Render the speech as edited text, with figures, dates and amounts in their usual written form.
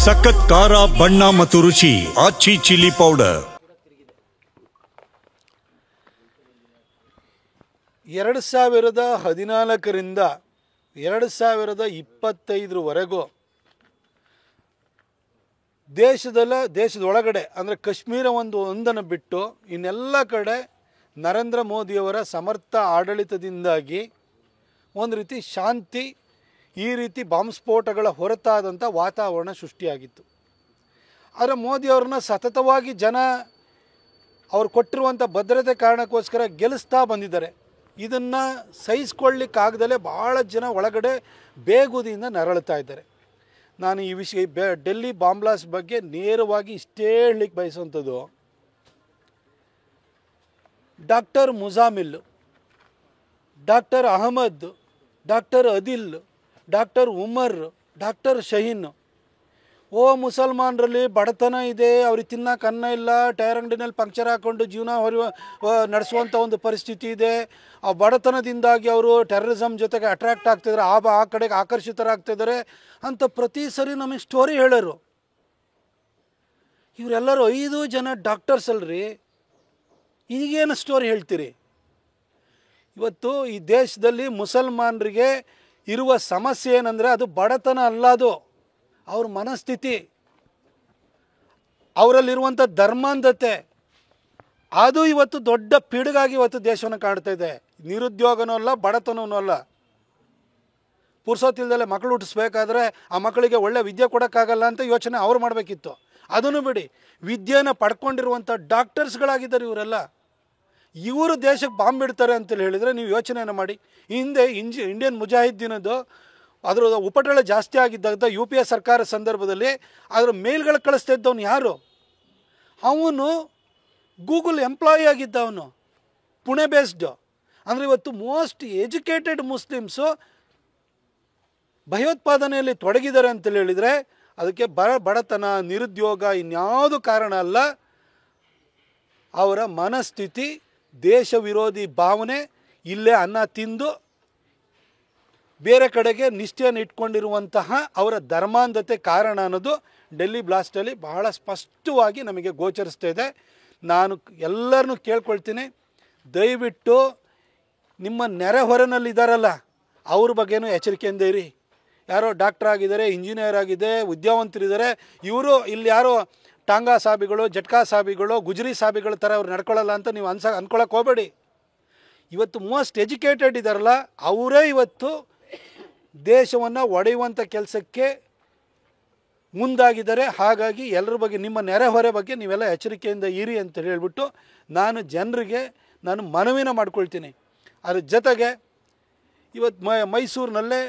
ಸಖತ್ ಖಾರ ಬಣ್ಣ ಮತ್ತು ರುಚಿ ಆಚಿ ಚಿಲ್ಲಿ ಪೌಡರ್. 2014ರಿಂದ 2025ವರೆಗೂ ದೇಶದೊಳಗಡೆ ಅಂದರೆ ಕಾಶ್ಮೀರ ಒಂದನ್ನು ಬಿಟ್ಟು ಇನ್ನೆಲ್ಲ ಕಡೆ ನರೇಂದ್ರ ಮೋದಿಯವರ ಸಮರ್ಥ ಆಡಳಿತದಿಂದಾಗಿ ಒಂದು ರೀತಿ ಶಾಂತಿ, ಈ ರೀತಿ ಬಾಂಬ್ ಸ್ಫೋಟಗಳ ಹೊರತಾದಂಥ ವಾತಾವರಣ ಸೃಷ್ಟಿಯಾಗಿತ್ತು. ಆದರೆ ಮೋದಿಯವ್ರನ್ನ ಸತತವಾಗಿ ಜನ ಅವ್ರು ಕೊಟ್ಟಿರುವಂಥ ಭದ್ರತೆ ಕಾರಣಕ್ಕೋಸ್ಕರ ಗೆಲ್ಲಿಸ್ತಾ ಬಂದಿದ್ದಾರೆ. ಇದನ್ನು ಸಹಿಸ್ಕೊಳ್ಳಿಕ್ಕಾಗದಲೇ ಭಾಳ ಜನ ಒಳಗಡೆ ಬೇಗುದಿಯಿಂದ ನರಳುತ್ತಾ ಇದ್ದಾರೆ. ನಾನು ಈ ವಿಷಯ ಡೆಲ್ಲಿ ಬಾಂಬ್ ಬ್ಲಾಸ್ಟ್ ಬಗ್ಗೆ ನೇರವಾಗಿ ಇಷ್ಟೇ ಹೇಳಲಿಕ್ಕೆ ಬಯಸುವಂಥದ್ದು, doctor Muzammil, doctor Ahmad, doctor Adil, doctor Umar, doctor Shaheen, ಮುಸಲ್ಮಾನರಲ್ಲಿ ಬಡತನ ಇದೆ, ಅವ್ರಿಗೆ ತಿನ್ನಕ್ಕೆ ಅನ್ನ ಇಲ್ಲ, ಟೈರ್ ಅಂಗಡಿನಲ್ಲಿ ಪಂಕ್ಚರ್ ಹಾಕ್ಕೊಂಡು ಜೀವನ ನಡೆಸುವಂಥ ಒಂದು ಪರಿಸ್ಥಿತಿ ಇದೆ, ಆ ಬಡತನದಿಂದಾಗಿ ಅವರು ಟೆರರಿಸಮ್ ಜೊತೆಗೆ ಅಟ್ರ್ಯಾಕ್ಟ್ ಆಗ್ತಿದ್ದಾರೆ, ಆ ಕಡೆಗೆ ಆಕರ್ಷಿತರಾಗ್ತಿದ್ದಾರೆ ಅಂತ ಪ್ರತಿ ಸರಿ ನಮಗೆ ಸ್ಟೋರಿ ಹೇಳೋರು. ಇವರೆಲ್ಲರೂ 5 ಜನ ಡಾಕ್ಟರ್ಸ್ ಅಲ್ರಿ, ಈಗೇನು ಸ್ಟೋರಿ ಹೇಳ್ತೀರಿ? ಇವತ್ತು ಈ ದೇಶದಲ್ಲಿ ಮುಸಲ್ಮಾನರಿಗೆ ಇರುವ ಸಮಸ್ಯೆ ಏನಂದರೆ ಅದು ಬಡತನ ಅಲ್ಲ, ಅದು ಅವ್ರ ಮನಸ್ಥಿತಿ, ಅವರಲ್ಲಿರುವಂಥ ಧರ್ಮಾಂಧತೆ, ಅದು ಇವತ್ತು ದೊಡ್ಡ ಪಿಡುಗಾಗಿ ಇವತ್ತು ದೇಶವನ್ನು ಕಾಡ್ತಾ ಇದೆ. ನಿರುದ್ಯೋಗನೂ ಅಲ್ಲ, ಬಡತನವೂ ಅಲ್ಲ. ಪುರ್ಸೊತ್ತಿಲ್ದಲೆ ಮಕ್ಕಳು ಹುಟ್ಟಿಸ್ಬೇಕಾದ್ರೆ ಆ ಮಕ್ಕಳಿಗೆ ಒಳ್ಳೆ ವಿದ್ಯೆ ಕೊಡೋಕ್ಕಾಗಲ್ಲ ಅಂತ ಯೋಚನೆ ಅವ್ರು ಮಾಡಬೇಕಿತ್ತು. ಅದನ್ನು ಬಿಡಿ, ವಿದ್ಯೆನ ಪಡ್ಕೊಂಡಿರುವಂಥ ಡಾಕ್ಟರ್ಸ್ಗಳಾಗಿದ್ದಾರೆ ಇವರೆಲ್ಲ. ಇವರು ದೇಶಕ್ಕೆ ಬಾಂಬ್ ಬಿಡ್ತಾರೆ ಅಂತೇಳಿ ಹೇಳಿದರೆ ನೀವು ಯೋಚನೆಯನ್ನು ಮಾಡಿ. ಹಿಂದೆ ಇಂಡಿಯನ್ ಮುಜಾಹಿದ್ದೀನದು ಅದರ ಉಪಟಳ ಜಾಸ್ತಿ ಆಗಿದ್ದಾಗ UPA ಸರ್ಕಾರ ಸಂದರ್ಭದಲ್ಲಿ ಅದರ ಮೇಲ್ಗಳು ಕಳಿಸ್ತಾ ಇದ್ದವನು ಯಾರು? ಅವನು ಗೂಗಲ್ ಎಂಪ್ಲಾಯಿ ಆಗಿದ್ದ, ಅವನು ಪುಣೆ ಬೇಸ್ಡ್. ಅಂದರೆ ಇವತ್ತು ಮೋಸ್ಟ್ ಎಜುಕೇಟೆಡ್ ಮುಸ್ಲಿಮ್ಸು ಭಯೋತ್ಪಾದನೆಯಲ್ಲಿ ತೊಡಗಿದ್ದಾರೆ ಅಂತೇಳಿ ಹೇಳಿದರೆ ಅದಕ್ಕೆ ಬಡತನ, ನಿರುದ್ಯೋಗ ಇನ್ಯಾವುದು ಕಾರಣ ಅಲ್ಲ. ಅವರ ಮನಸ್ಥಿತಿ, ದೇಶ ವಿರೋಧಿ ಭಾವನೆ, ಇಲ್ಲೇ ಅನ್ನ ತಿಂದು ಬೇರೆ ಕಡೆಗೆ ನಿಷ್ಠೆಯನ್ನು ಇಟ್ಕೊಂಡಿರುವಂತಹ ಅವರ ಧರ್ಮಾಂಧತೆ ಕಾರಣ ಅನ್ನೋದು ಡೆಲ್ಲಿ ಬ್ಲಾಸ್ಟಲ್ಲಿ ಬಹಳ ಸ್ಪಷ್ಟವಾಗಿ ನಮಗೆ ಗೋಚರಿಸ್ತಾ ಇದೆ. ನಾನು ಎಲ್ಲರನ್ನೂ ಕೇಳ್ಕೊಳ್ತೀನಿ, ದಯವಿಟ್ಟು ನಿಮ್ಮ ನೆರೆಹೊರೆನಲ್ಲಿದ್ದಾರಲ್ಲ ಅವ್ರ ಬಗ್ಗೆನೂ ಎಚ್ಚರಿಕೆಯಿಂದ ಇರಿ. ಯಾರೋ ಡಾಕ್ಟರ್ ಆಗಿದ್ದಾರೆ, ಇಂಜಿನಿಯರ್ ಆಗಿದೆ, ವಿದ್ಯಾವಂತರಿದ್ದಾರೆ, ಇವರು ಇಲ್ಲಿ ಯಾರೋ ಟಾಂಗಾ ಸಾಬಿಗಳು, ಜಟ್ಕಾ ಸಾಬಿಗಳು, ಗುಜರಿ ಸಾಬಿಗಳ ಥರ ಅವ್ರು ನಡ್ಕೊಳ್ಳಲ್ಲ ಅಂತ ನೀವು ಅಂದ್ಕೊಳ್ಳೋಕೆ ಹೋಗಬೇಡಿ. ಇವತ್ತು ಮೋಸ್ಟ್ ಎಜುಕೇಟೆಡ್ ಇದ್ದಾರಲ್ಲ ಅವರೇ ಇವತ್ತು ದೇಶವನ್ನು ಒಡೆಯುವಂಥ ಕೆಲಸಕ್ಕೆ ಮುಂದಾಗಿದ್ದಾರೆ. ಹಾಗಾಗಿ ಎಲ್ಲರ ಬಗ್ಗೆ, ನಿಮ್ಮ ನೆರೆಹೊರೆ ಬಗ್ಗೆ ನೀವೆಲ್ಲ ಎಚ್ಚರಿಕೆಯಿಂದ ಇರಿ ಅಂತ ಹೇಳಿಬಿಟ್ಟು ನಾನು ಜನರಿಗೆ ಮನವಿನ ಮಾಡ್ಕೊಳ್ತೀನಿ. ಅದ್ರ ಜೊತೆಗೆ ಇವತ್ತು ಮೈಸೂರಿನಲ್ಲೇ